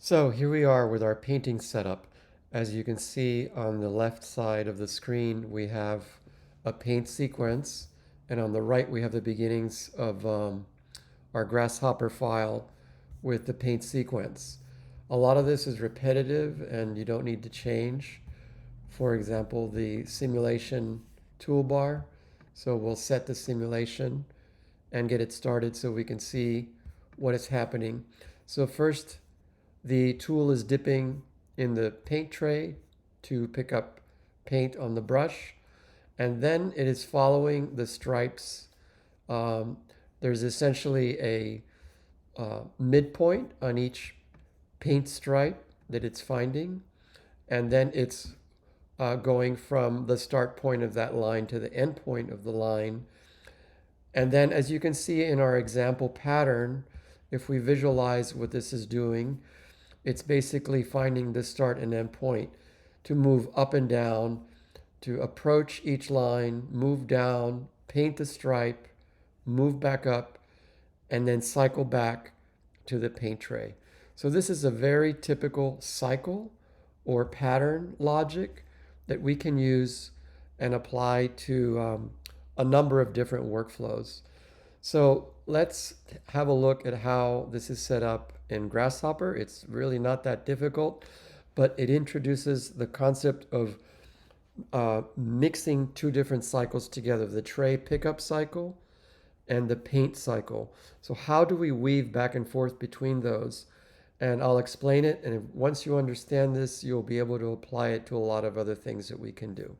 So here we are with our painting setup. As you can see on the left side of the screen, we have a paint sequence, and on the right we have the beginnings of our Grasshopper file with the paint sequence. A lot of this is repetitive and you don't need to change. For example, the simulation toolbar. So we'll set the simulation and get it started so we can see what is happening. So first, the tool is dipping in the paint tray to pick up paint on the brush, and then it is following the stripes. Um, there's essentially a midpoint on each paint stripe that it's finding, and then it's going from the start point of that line to the end point of the line. And then, as you can see in our example pattern, if we visualize what this is doing, it's basically finding the start and end point to move up and down, to approach each line, move down, paint the stripe, move back up, and then cycle back to the paint tray. So this is a very typical cycle or pattern logic that we can use and apply to a number of different workflows. So let's have a look at how this is set up in Grasshopper. It's really not that difficult, but it introduces the concept of mixing two different cycles together, the tray pickup cycle and the paint cycle. So how do we weave back and forth between those? And I'll explain it. And once you understand this, you'll be able to apply it to a lot of other things that we can do.